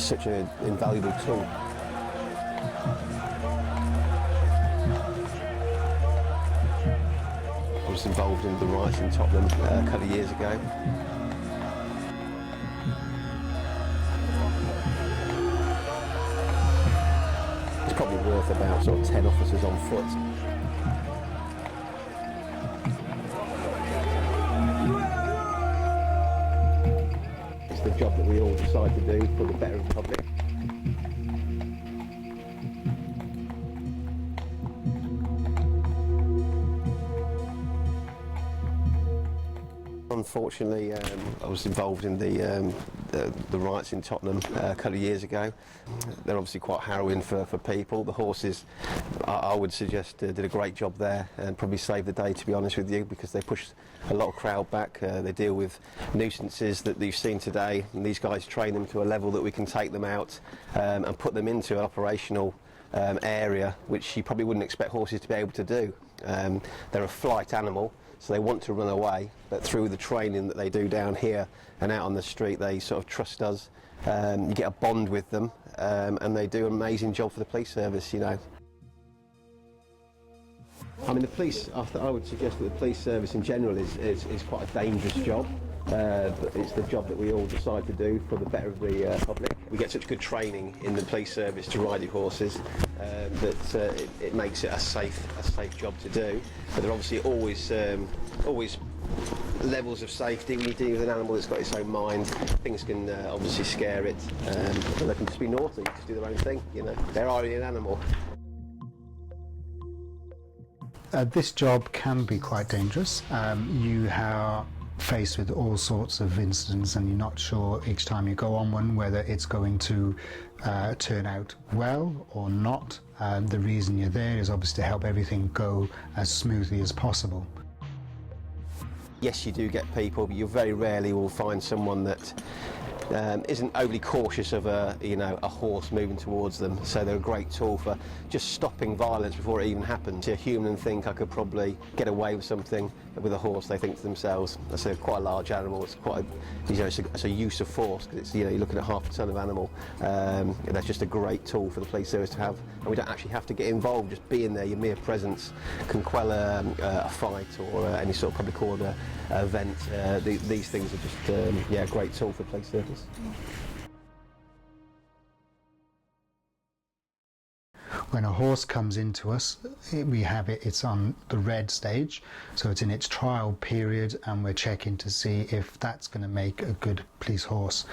it's such an invaluable tool. I was involved in the riots in Tottenham a couple of years ago. It's probably worth about sort of 10 officers on foot. It's the job that we all decide to do for the better of the public. Unfortunately, I was involved in the riots in Tottenham a couple of years ago. They're obviously quite harrowing for people. The horses, I would suggest, did a great job there and probably saved the day, to be honest with you, because they pushed a lot of crowd back. They deal with nuisances that you've seen today, and these guys train them to a level that we can take them out and put them into an operational area which you probably wouldn't expect horses to be able to do. They're a flight animal, so they want to run away, but through the training that they do down here and out on the street, they sort of trust us. You get a bond with them, and they do an amazing job for the police service, you know. I mean, the police, I would suggest that the police service in general is quite a dangerous job. But it's the job that we all decide to do for the better of the public. We get such good training in the police service to ride your horses that it makes it a safe job to do. But there are obviously always levels of safety. When you deal with an animal that's got its own mind, things can obviously scare it, but they can just be naughty, just do their own thing. You know, they're already an animal. This job can be quite dangerous. You are faced with all sorts of incidents and you're not sure each time you go on one whether it's going to turn out well or not. The reason you're there is obviously to help everything go as smoothly as possible. Yes, you do get people, but you very rarely will find someone that isn't overly cautious of a horse moving towards them. So they're a great tool for just stopping violence before it even happens. A human think I could probably get away with something, but with a horse they think to themselves, that's quite a large animal. It's quite it's a use of force, because it's, you're looking at half a ton of animal. That's just a great tool for the police service to have, and we don't actually have to get involved. Just being there, your mere presence can quell a fight or any sort of public order event. These things are just a great tool for the police service. When a horse comes into us, it's on the red stage, so it's in its trial period, and we're checking to see if that's going to make a good police horse.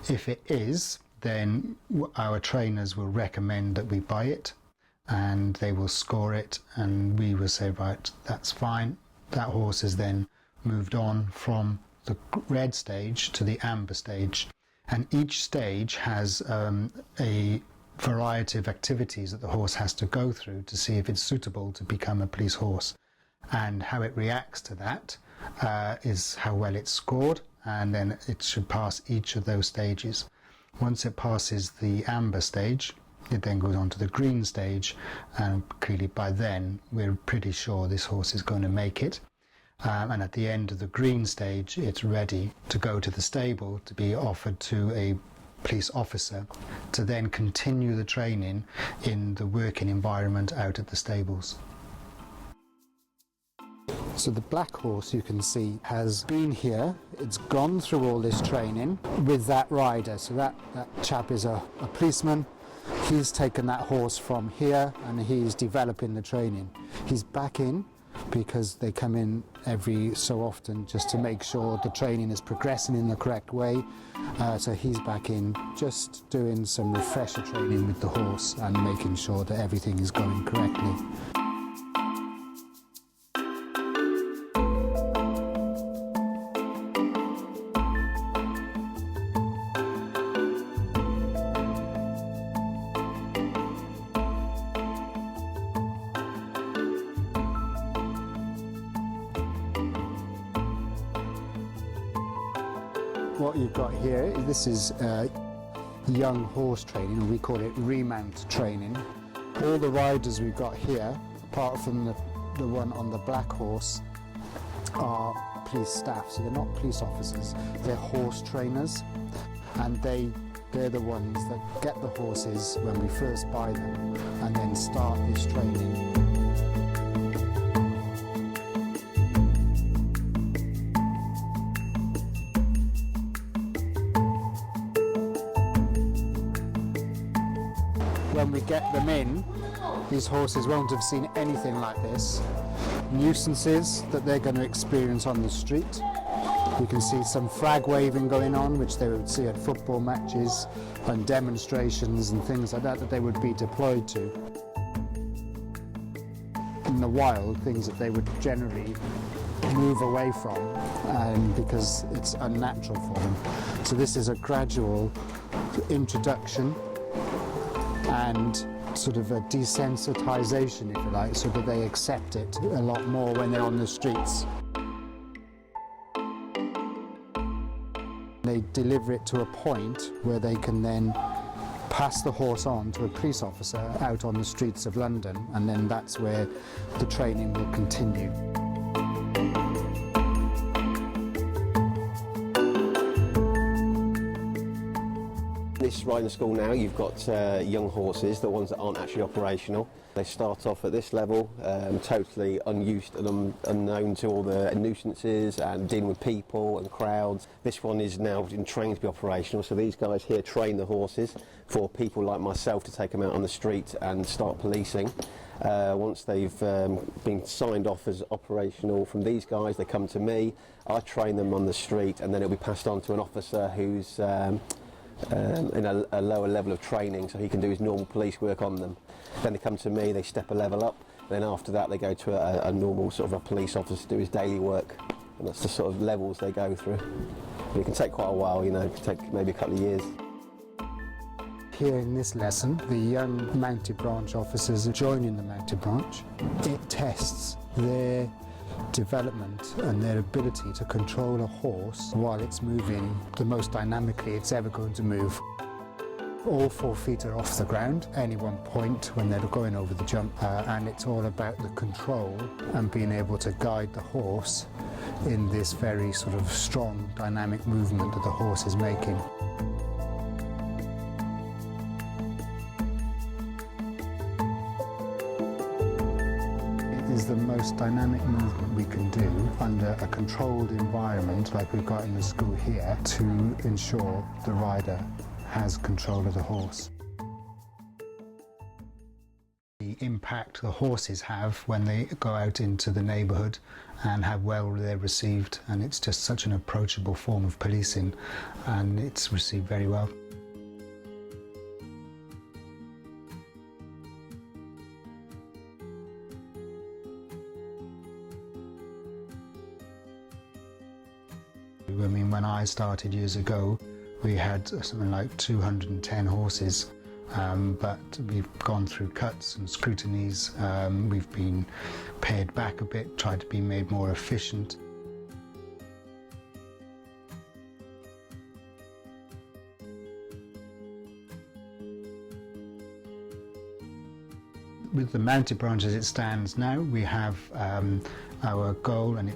If it is, then our trainers will recommend that we buy it, and they will score it, and we will say, right, that's fine. That horse is then moved on from the red stage to the amber stage, and each stage has a variety of activities that the horse has to go through to see if it's suitable to become a police horse, and how it reacts to that is how well it's scored, and then it should pass each of those stages. Once it passes the amber stage, it then goes on to the green stage, and clearly by then we're pretty sure this horse is going to make it. And at the end of the green stage, it's ready to go to the stable to be offered to a police officer to then continue the training in the working environment out at the stables. So the black horse, you can see, has been here. It's gone through all this training with that rider. So that chap is a policeman. He's taken that horse from here and he's developing the training. He's back in because they come in every so often just to make sure the training is progressing in the correct way. So he's back in just doing some refresher training with the horse and making sure that everything is going correctly. What you've got here, this is young horse training, and we call it remount training. All the riders we've got here, apart from the one on the black horse, are police staff, so they're not police officers, they're horse trainers, and they They're the ones that get the horses when we first buy them and then start this training. When we get them in, these horses won't have seen anything like this. Nuisances that they're going to experience on the street. You can see some flag waving going on, which they would see at football matches and demonstrations and things like that that they would be deployed to. In the wild, things that they would generally move away from because it's unnatural for them. So this is a gradual introduction and sort of a desensitization, if you like, so that they accept it a lot more when they're on the streets. They deliver it to a point where they can then pass the horse on to a police officer out on the streets of London, and then that's where the training will continue. This riding school now, you've got young horses, the ones that aren't actually operational. They start off at this level, totally unused and unknown to all the nuisances and dealing with people and crowds. This one is now trained to be operational, so these guys here train the horses for people like myself to take them out on the street and start policing. Once they've been signed off as operational from these guys, they come to me, I train them on the street, and then it'll be passed on to an officer who's in a lower level of training, so he can do his normal police work on them. Then they come to me, they step a level up, then after that they go to a normal sort of a police officer to do his daily work, and that's the sort of levels they go through. But it can take quite a while, you know, it can take maybe a couple of years. Here in this lesson, the young mounted branch officers are joining the mounted branch. It tests their development and their ability to control a horse while it's moving the most dynamically it's ever going to move. All 4 feet are off the ground, any one point when they're going over the jump, and it's all about the control and being able to guide the horse in this very sort of strong dynamic movement that the horse is making. Is the most dynamic movement we can do under a controlled environment like we've got in the school here to ensure the rider has control of the horse. The impact the horses have when they go out into the neighbourhood and how well they're received, and it's just such an approachable form of policing, and it's received very well. I mean, when I started years ago, we had something like 210 horses, but we've gone through cuts and scrutinies. We've been pared back a bit, tried to be made more efficient. With the mounted branch as it stands now, we have our goal, and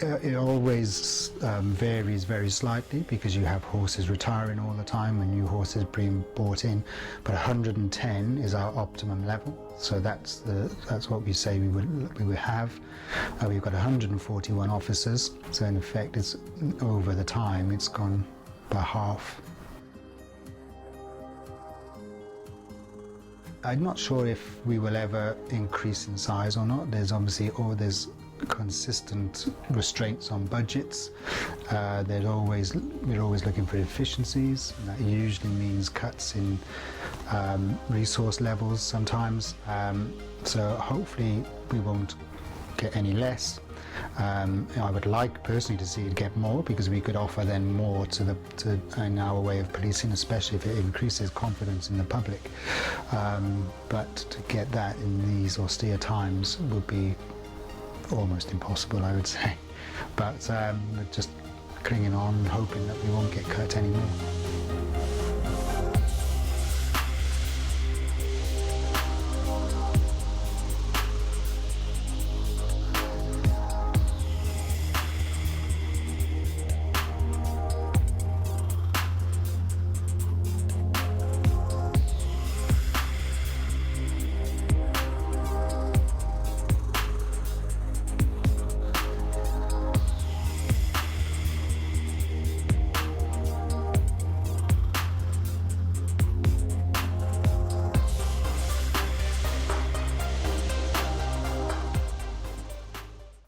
it always varies very slightly because you have horses retiring all the time and new horses being brought in, but 110 is our optimum level, so that's what we say we would have. We've got 141 officers, so in effect it's over the time it's gone by half. I'm not sure if we will ever increase in size or not. There's obviously there's consistent restraints on budgets. We're always looking for efficiencies, and that usually means cuts in resource levels sometimes. So hopefully we won't get any less. I would like personally to see it get more, because we could offer then more in our way of policing, especially if it increases confidence in the public. But to get that in these austere times would be almost impossible, I would say. But we're just clinging on and hoping that we won't get cut anymore.